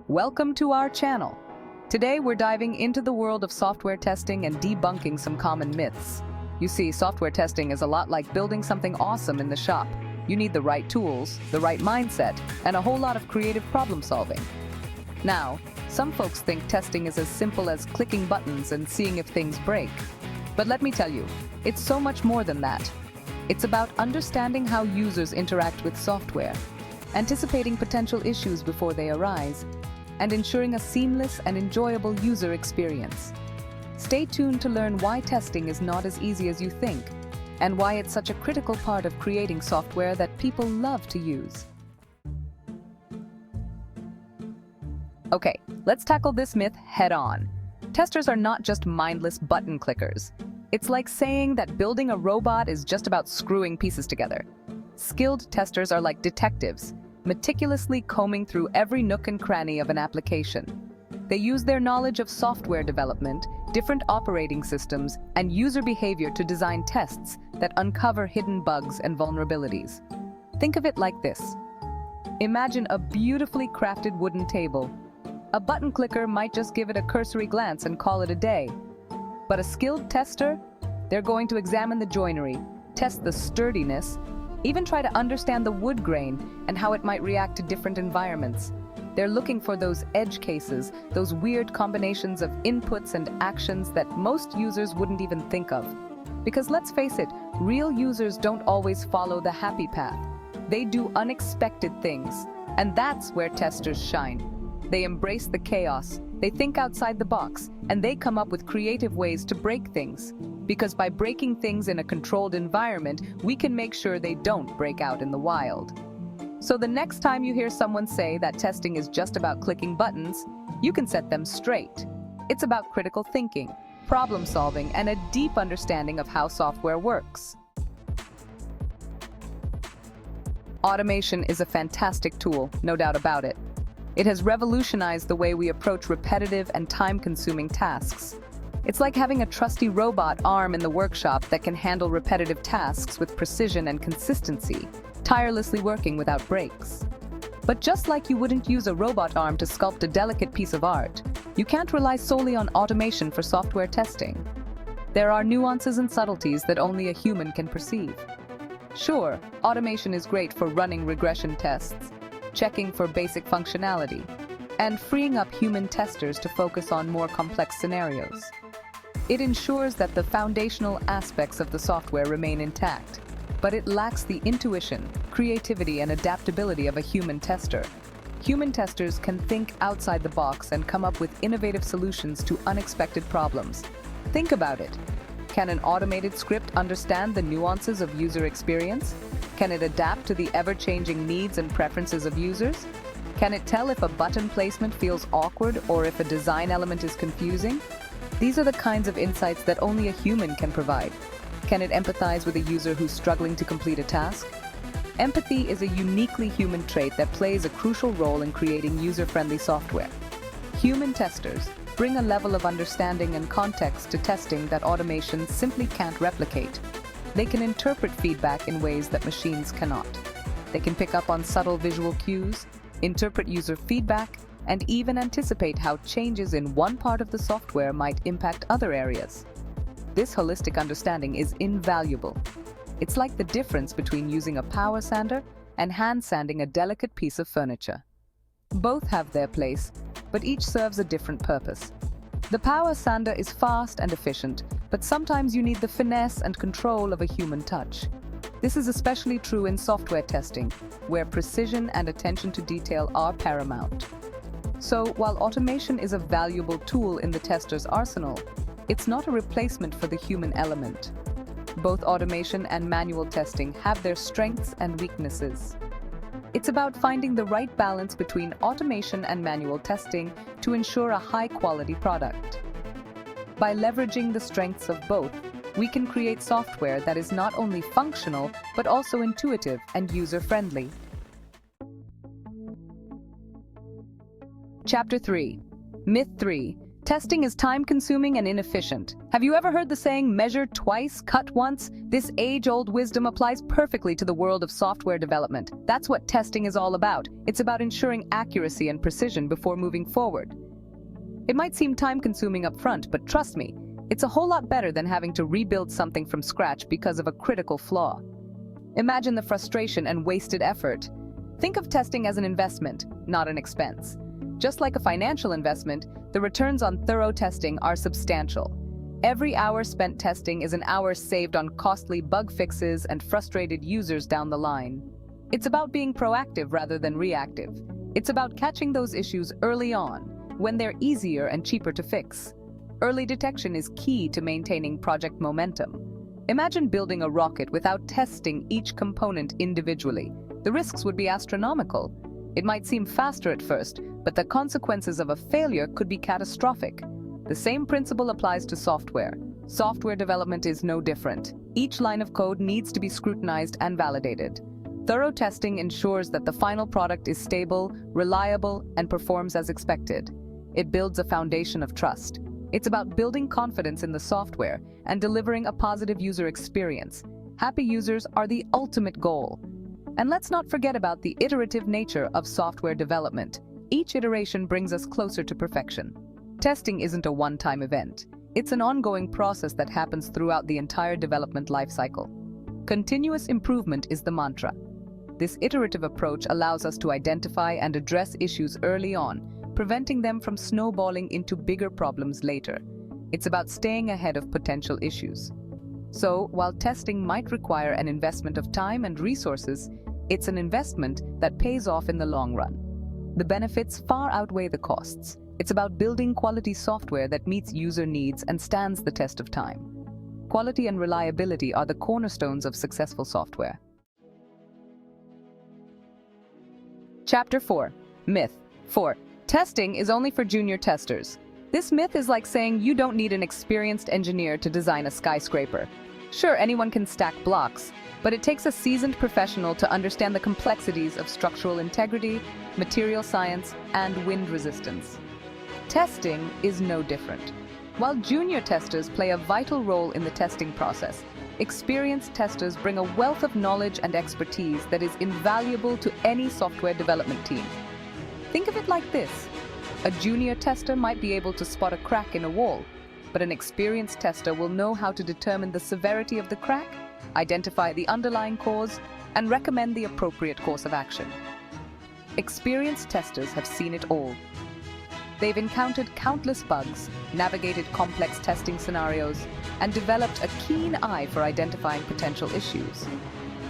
Welcome to our channel. Today we're diving into the world of software testing and debunking some common myths. You see, software testing is a lot like building something awesome in the shop. You need the right tools, the right mindset, and a whole lot of creative problem solving. Now, some folks think testing is as simple as clicking buttons and seeing if things break. But let me tell you, it's so much more than that. It's about understanding how users interact with software, anticipating potential issues before they arise, and ensuring a seamless and enjoyable user experience. Stay tuned to learn why testing is not as easy as you think, and why it's such a critical part of creating software that people love to use. Okay, let's tackle this myth head-on. Testers are not just mindless button clickers. It's like saying that building a robot is just about screwing pieces together. Skilled testers are like detectives, meticulously combing through every nook and cranny of an application. They use their knowledge of software development, different operating systems, and user behavior to design tests that uncover hidden bugs and vulnerabilities. Think of it like this. Imagine a beautifully crafted wooden table. A button clicker might just give it a cursory glance and call it a day. But a skilled tester, they're going to examine the joinery, test the sturdiness, even try to understand the wood grain and how it might react to different environments. They're looking for those edge cases, those weird combinations of inputs and actions that most users wouldn't even think of. Because let's face it, real users don't always follow the happy path. They do unexpected things, and that's where testers shine. They embrace the chaos, they think outside the box, and they come up with creative ways to break things. Because by breaking things in a controlled environment, we can make sure they don't break out in the wild. So the next time you hear someone say that testing is just about clicking buttons, you can set them straight. It's about critical thinking, problem solving, and a deep understanding of how software works. Automation is a fantastic tool, no doubt about it. It has revolutionized the way we approach repetitive and time-consuming tasks. It's like having a trusty robot arm in the workshop that can handle repetitive tasks with precision and consistency, tirelessly working without breaks. But just like you wouldn't use a robot arm to sculpt a delicate piece of art, you can't rely solely on automation for software testing. There are nuances and subtleties that only a human can perceive. Sure, automation is great for running regression tests, checking for basic functionality, and freeing up human testers to focus on more complex scenarios. It ensures that the foundational aspects of the software remain intact, but it lacks the intuition, creativity, and adaptability of a human tester. Human testers can think outside the box and come up with innovative solutions to unexpected problems. Think about it. Can an automated script understand the nuances of user experience? Can it adapt to the ever-changing needs and preferences of users? Can it tell if a button placement feels awkward or if a design element is confusing? These are the kinds of insights that only a human can provide. Can it empathize with a user who's struggling to complete a task? Empathy is a uniquely human trait that plays a crucial role in creating user-friendly software. Human testers bring a level of understanding and context to testing that automation simply can't replicate. They can interpret feedback in ways that machines cannot. They can pick up on subtle visual cues, interpret user feedback, and even anticipate how changes in one part of the software might impact other areas. This holistic understanding is invaluable. It's like the difference between using a power sander and hand sanding a delicate piece of furniture. Both have their place, but each serves a different purpose. The power sander is fast and efficient, but sometimes you need the finesse and control of a human touch. This is especially true in software testing, where precision and attention to detail are paramount. So, while automation is a valuable tool in the tester's arsenal, it's not a replacement for the human element. Both automation and manual testing have their strengths and weaknesses. It's about finding the right balance between automation and manual testing to ensure a high-quality product. By leveraging the strengths of both, we can create software that is not only functional, but also intuitive and user-friendly. Chapter 3. Myth 3. Testing is time-consuming and inefficient. Have you ever heard the saying, measure twice, cut once? This age-old wisdom applies perfectly to the world of software development. That's what testing is all about. It's about ensuring accuracy and precision before moving forward. It might seem time-consuming up front, but trust me, it's a whole lot better than having to rebuild something from scratch because of a critical flaw. Imagine the frustration and wasted effort. Think of testing as an investment, not an expense. Just like a financial investment, the returns on thorough testing are substantial. Every hour spent testing is an hour saved on costly bug fixes and frustrated users down the line. It's about being proactive rather than reactive. It's about catching those issues early on, when they're easier and cheaper to fix. Early detection is key to maintaining project momentum. Imagine building a rocket without testing each component individually. The risks would be astronomical. It might seem faster at first, but the consequences of a failure could be catastrophic. The same principle applies to software. Software development is no different. Each line of code needs to be scrutinized and validated. Thorough testing ensures that the final product is stable, reliable, and performs as expected. It builds a foundation of trust. It's about building confidence in the software and delivering a positive user experience. Happy users are the ultimate goal. And let's not forget about the iterative nature of software development. Each iteration brings us closer to perfection. Testing isn't a one-time event. It's an ongoing process that happens throughout the entire development lifecycle. Continuous improvement is the mantra. This iterative approach allows us to identify and address issues early on, preventing them from snowballing into bigger problems later. It's about staying ahead of potential issues. So, while testing might require an investment of time and resources, it's an investment that pays off in the long run. The benefits far outweigh the costs. It's about building quality software that meets user needs and stands the test of time. Quality and reliability are the cornerstones of successful software. Chapter 4. Myth. 4. Testing is only for junior testers. This myth is like saying you don't need an experienced engineer to design a skyscraper. Sure, anyone can stack blocks, but it takes a seasoned professional to understand the complexities of structural integrity, material science, and wind resistance. Testing is no different. While junior testers play a vital role in the testing process, experienced testers bring a wealth of knowledge and expertise that is invaluable to any software development team. Think of it like this. A junior tester might be able to spot a crack in a wall, but an experienced tester will know how to determine the severity of the crack, identify the underlying cause, and recommend the appropriate course of action. Experienced testers have seen it all. They've encountered countless bugs, navigated complex testing scenarios, and developed a keen eye for identifying potential issues.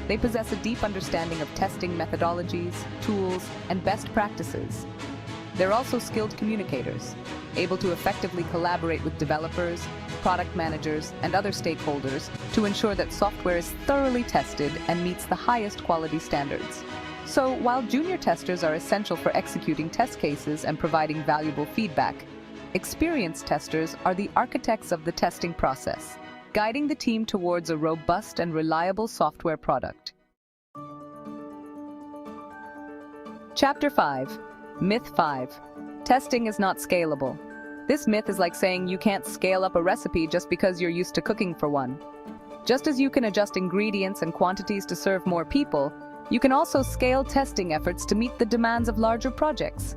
They possess a deep understanding of testing methodologies, tools, and best practices. They're also skilled communicators, able to effectively collaborate with developers, product managers, and other stakeholders to ensure that software is thoroughly tested and meets the highest quality standards. So, while junior testers are essential for executing test cases and providing valuable feedback, experienced testers are the architects of the testing process, guiding the team towards a robust and reliable software product. Chapter 5. Myth 5. Testing is not scalable. This myth is like saying you can't scale up a recipe just because you're used to cooking for one. Just as you can adjust ingredients and quantities to serve more people, you can also scale testing efforts to meet the demands of larger projects.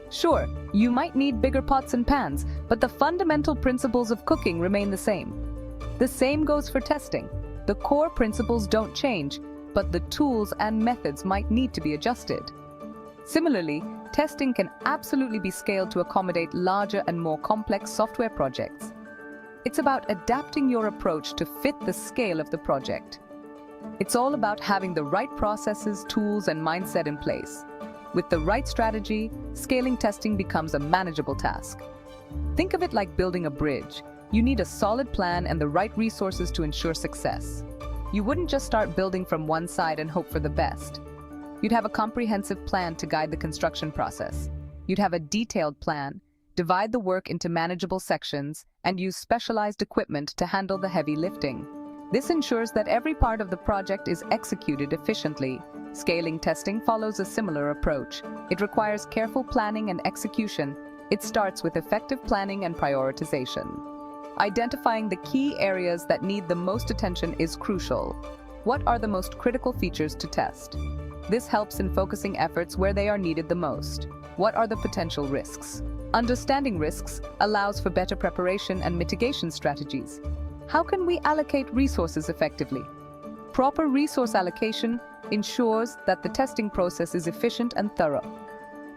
Sure, you might need bigger pots and pans, but the fundamental principles of cooking remain the same. The same goes for testing. The core principles don't change, but the tools and methods might need to be adjusted. Similarly, testing can absolutely be scaled to accommodate larger and more complex software projects. It's about adapting your approach to fit the scale of the project. It's all about having the right processes, tools, and mindset in place. With the right strategy, scaling testing becomes a manageable task. Think of it like building a bridge. You need a solid plan and the right resources to ensure success. You wouldn't just start building from one side and hope for the best. You'd have a comprehensive plan to guide the construction process. You'd have a detailed plan, divide the work into manageable sections, and use specialized equipment to handle the heavy lifting. This ensures that every part of the project is executed efficiently. Scaling testing follows a similar approach. It requires careful planning and execution, It starts with effective planning and prioritization. Identifying the key areas that need the most attention is crucial. What are the most critical features to test? This helps in focusing efforts where they are needed the most. What are the potential risks? Understanding risks allows for better preparation and mitigation strategies. How can we allocate resources effectively? Proper resource allocation ensures that the testing process is efficient and thorough.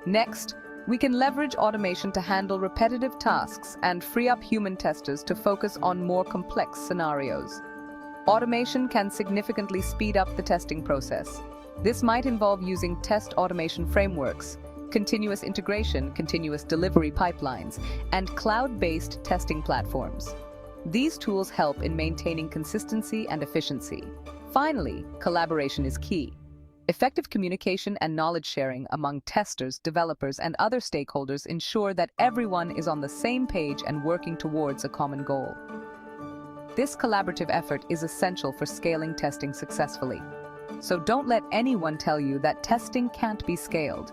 Next, we can leverage automation to handle repetitive tasks and free up human testers to focus on more complex scenarios. Automation can significantly speed up the testing process. This might involve using test automation frameworks, continuous integration, continuous delivery pipelines, and cloud-based testing platforms. These tools help in maintaining consistency and efficiency. Finally, collaboration is key. Effective communication and knowledge sharing among testers, developers, and other stakeholders ensure that everyone is on the same page and working towards a common goal. This collaborative effort is essential for scaling testing successfully. So don't let anyone tell you that testing can't be scaled.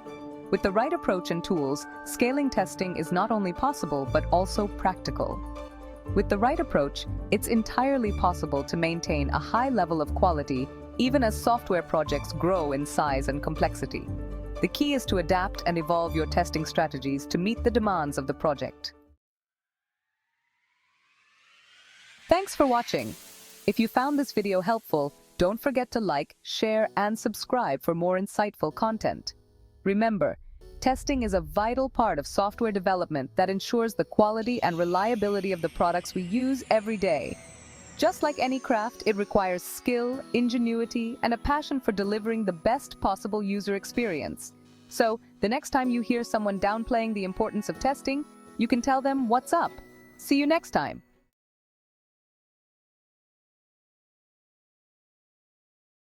With the right approach and tools, scaling testing is not only possible but also practical. With the right approach, it's entirely possible to maintain a high level of quality even as software projects grow in size and complexity. The key is to adapt and evolve your testing strategies to meet the demands of the project. Thanks for watching. If you found this video helpful, don't forget to like, share, and subscribe for more insightful content. Remember, testing is a vital part of software development that ensures the quality and reliability of the products we use every day. Just like any craft, it requires skill, ingenuity, and a passion for delivering the best possible user experience. So, the next time you hear someone downplaying the importance of testing, you can tell them what's up. See you next time.